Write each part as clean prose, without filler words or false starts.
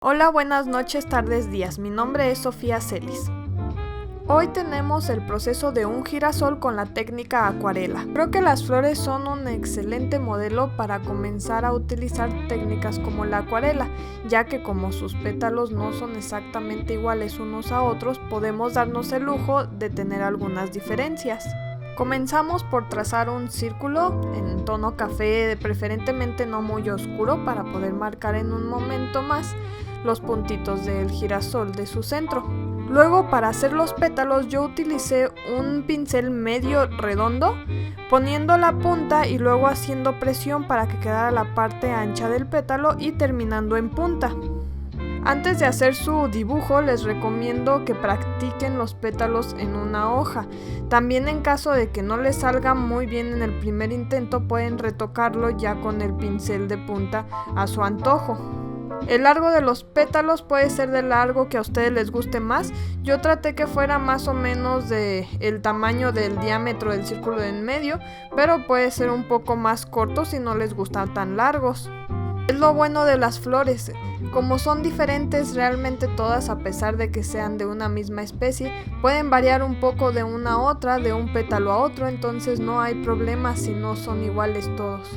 Hola, buenas noches, tardes, días. Mi nombre es Sofía Celis. Hoy tenemos el proceso de un girasol con la técnica acuarela. Creo que las flores son un excelente modelo para comenzar a utilizar técnicas como la acuarela, ya que como sus pétalos no son exactamente iguales unos a otros, podemos darnos el lujo de tener algunas diferencias. Comenzamos por trazar un círculo en tono café, preferentemente no muy oscuro, para poder marcar en un momento más los puntitos del girasol de su centro. Luego, para hacer los pétalos, yo utilicé un pincel medio redondo, poniendo la punta y luego haciendo presión para que quedara la parte ancha del pétalo y terminando en punta. Antes de hacer su dibujo, les recomiendo que practiquen los pétalos en una hoja. También, en caso de que no les salga muy bien en el primer intento, pueden retocarlo ya con el pincel de punta a su antojo. El largo de los pétalos puede ser del largo que a ustedes les guste más. Yo traté que fuera más o menos del tamaño del diámetro del círculo de en medio, pero puede ser un poco más corto si no les gustan tan largos. Es lo bueno de las flores, como son diferentes realmente todas, a pesar de que sean de una misma especie, pueden variar un poco de una a otra, de un pétalo a otro, entonces no hay problema si no son iguales todos.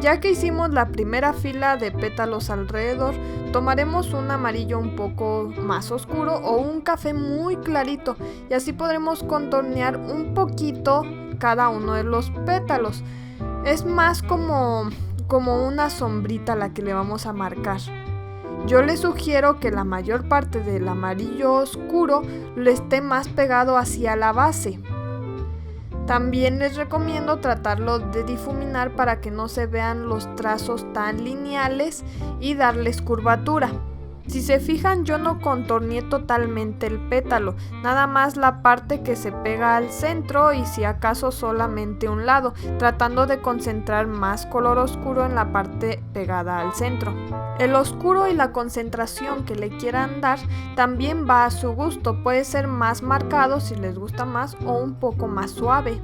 Ya que hicimos la primera fila de pétalos alrededor, tomaremos un amarillo un poco más oscuro o un café muy clarito, y así podremos contornear un poquito cada uno de los pétalos. Es más como una sombrita la que le vamos a marcar. Yo les sugiero que la mayor parte del amarillo oscuro le esté más pegado hacia la base. También les recomiendo tratarlo de difuminar para que no se vean los trazos tan lineales y darles curvatura. Si se fijan, yo no contorneé totalmente el pétalo, nada más la parte que se pega al centro y si acaso solamente un lado, tratando de concentrar más color oscuro en la parte pegada al centro. El oscuro y la concentración que le quieran dar también va a su gusto, puede ser más marcado si les gusta más o un poco más suave.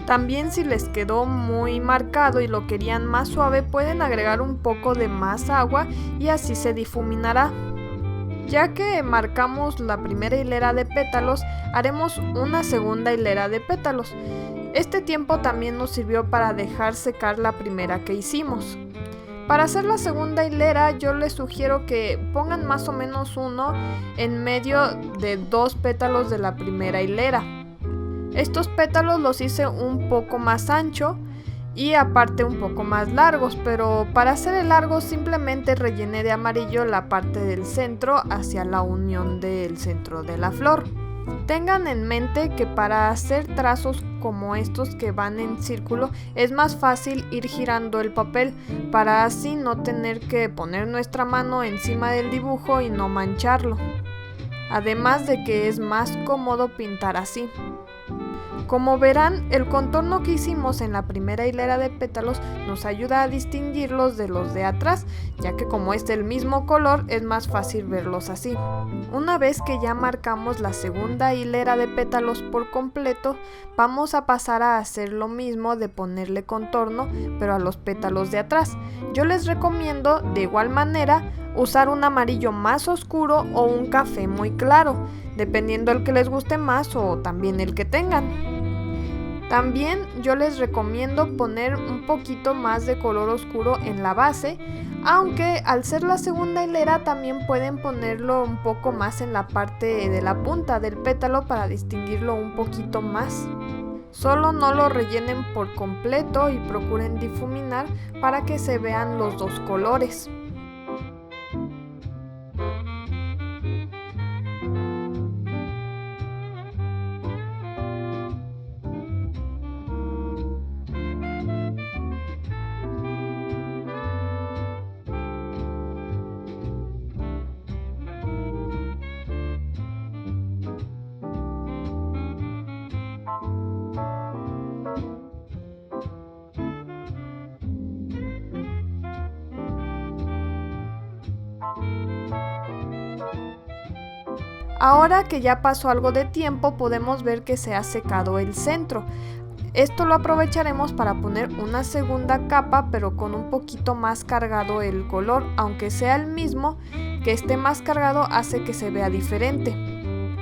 También, si les quedó muy marcado y lo querían más suave, pueden agregar un poco de más agua y así se difuminará. Ya que marcamos la primera hilera de pétalos, haremos una segunda hilera de pétalos. Este tiempo también nos sirvió para dejar secar la primera que hicimos. Para hacer la segunda hilera, yo les sugiero que pongan más o menos uno en medio de dos pétalos de la primera hilera. Estos pétalos los hice un poco más ancho y aparte un poco más largos, pero para hacer el largo simplemente rellené de amarillo la parte del centro hacia la unión del centro de la flor. Tengan en mente que para hacer trazos como estos que van en círculo es más fácil ir girando el papel para así no tener que poner nuestra mano encima del dibujo y no mancharlo. Además de que es más cómodo pintar así. Como verán, el contorno que hicimos en la primera hilera de pétalos nos ayuda a distinguirlos de los de atrás, ya que como es del mismo color es más fácil verlos así. Una vez que ya marcamos la segunda hilera de pétalos por completo, vamos a pasar a hacer lo mismo de ponerle contorno, pero a los pétalos de atrás. Yo les recomiendo de igual manera usar un amarillo más oscuro o un café muy claro, dependiendo el que les guste más o también el que tengan. También yo les recomiendo poner un poquito más de color oscuro en la base, aunque al ser la segunda hilera también pueden ponerlo un poco más en la parte de la punta del pétalo para distinguirlo un poquito más. Solo no lo rellenen por completo y procuren difuminar para que se vean los dos colores. Ahora que ya pasó algo de tiempo, podemos ver que se ha secado el centro. Esto lo aprovecharemos para poner una segunda capa, pero con un poquito más cargado el color, aunque sea el mismo, que esté más cargado hace que se vea diferente.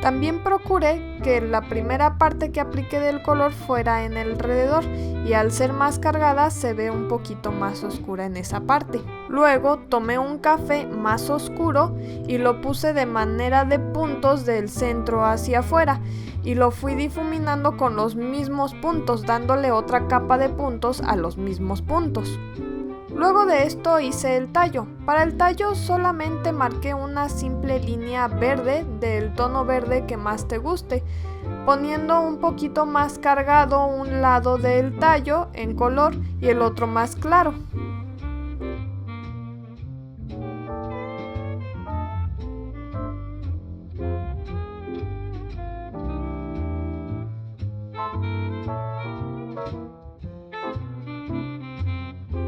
También procuré que la primera parte que apliqué del color fuera en el alrededor y al ser más cargada se ve un poquito más oscura en esa parte. Luego tomé un café más oscuro y lo puse de manera de puntos del centro hacia afuera y lo fui difuminando con los mismos puntos, dándole otra capa de puntos a los mismos puntos. Luego de esto hice el tallo. Para el tallo solamente marqué una simple línea verde del tono verde que más te guste, poniendo un poquito más cargado un lado del tallo en color y el otro más claro.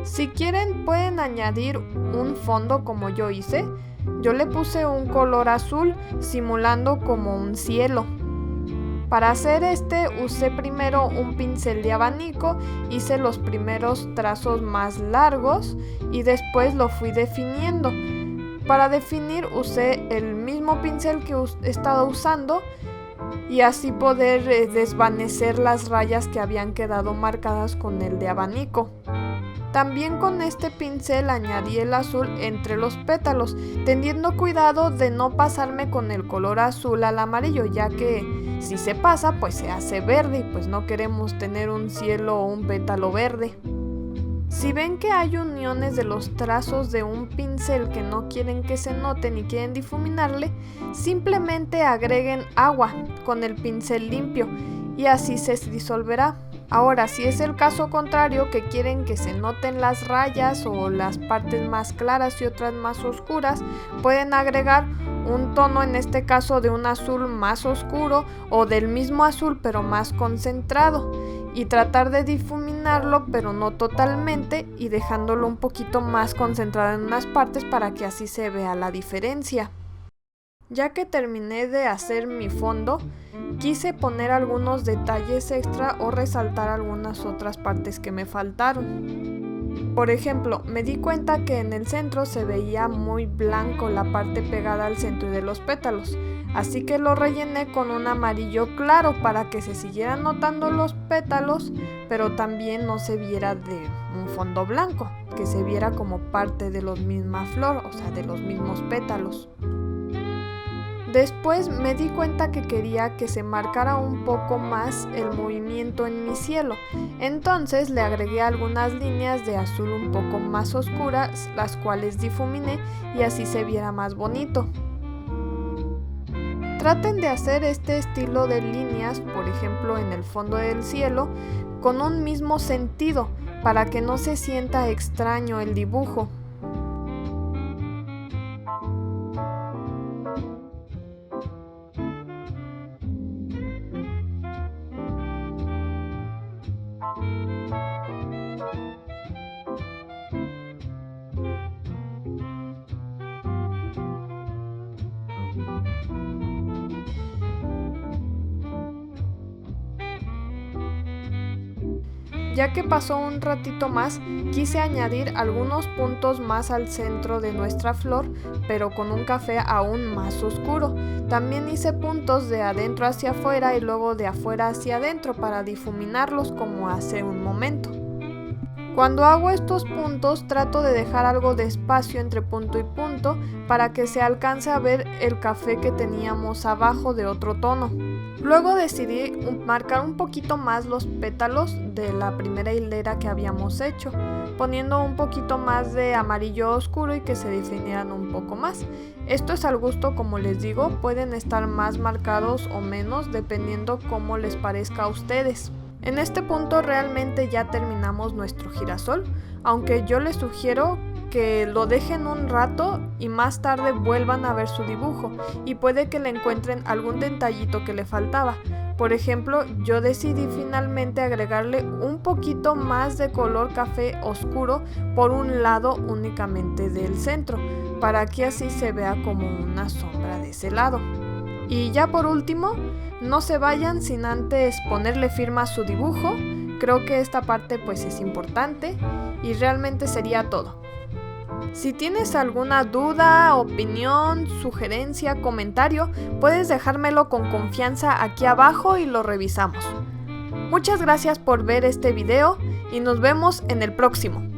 Si quieren pueden añadir un fondo como yo hice. Yo le puse un color azul simulando como un cielo. Para hacer este usé primero un pincel de abanico, hice los primeros trazos más largos y después lo fui definiendo. Para definir usé el mismo pincel que he estado usando y así poder desvanecer las rayas que habían quedado marcadas con el de abanico. También con este pincel añadí el azul entre los pétalos, teniendo cuidado de no pasarme con el color azul al amarillo, ya que si se pasa pues se hace verde y pues no queremos tener un cielo o un pétalo verde. Si ven que hay uniones de los trazos de un pincel que no quieren que se noten y quieren difuminarle, simplemente agreguen agua con el pincel limpio y así se disolverá. Ahora, si es el caso contrario, que quieren que se noten las rayas o las partes más claras y otras más oscuras, pueden agregar un tono, en este caso de un azul más oscuro o del mismo azul pero más concentrado, y tratar de difuminarlo pero no totalmente y dejándolo un poquito más concentrado en unas partes para que así se vea la diferencia. Ya que terminé de hacer mi fondo, quise poner algunos detalles extra o resaltar algunas otras partes que me faltaron. Por ejemplo, me di cuenta que en el centro se veía muy blanco la parte pegada al centro de los pétalos, así que lo rellené con un amarillo claro para que se siguieran notando los pétalos, pero también no se viera de un fondo blanco, que se viera como parte de la misma flor, o sea, de los mismos pétalos. Después me di cuenta que quería que se marcara un poco más el movimiento en mi cielo, entonces le agregué algunas líneas de azul un poco más oscuras, las cuales difuminé y así se viera más bonito. Traten de hacer este estilo de líneas, por ejemplo en el fondo del cielo, con un mismo sentido, para que no se sienta extraño el dibujo. Ya que pasó un ratito más, quise añadir algunos puntos más al centro de nuestra flor, pero con un café aún más oscuro. También hice puntos de adentro hacia afuera y luego de afuera hacia adentro para difuminarlos como hace un momento. Cuando hago estos puntos trato de dejar algo de espacio entre punto y punto para que se alcance a ver el café que teníamos abajo de otro tono. Luego decidí marcar un poquito más los pétalos de la primera hilera que habíamos hecho, poniendo un poquito más de amarillo oscuro y que se definieran un poco más. Esto es al gusto, como les digo, pueden estar más marcados o menos dependiendo cómo les parezca a ustedes. En este punto realmente ya terminamos nuestro girasol, aunque yo les sugiero que lo dejen un rato y más tarde vuelvan a ver su dibujo y puede que le encuentren algún detallito que le faltaba. Por ejemplo, yo decidí finalmente agregarle un poquito más de color café oscuro por un lado únicamente del centro, para que así se vea como una sombra de ese lado. Y ya por último, no se vayan sin antes ponerle firma a su dibujo. Creo que esta parte pues es importante y realmente sería todo. Si tienes alguna duda, opinión, sugerencia, comentario, puedes dejármelo con confianza aquí abajo y lo revisamos. Muchas gracias por ver este video y nos vemos en el próximo.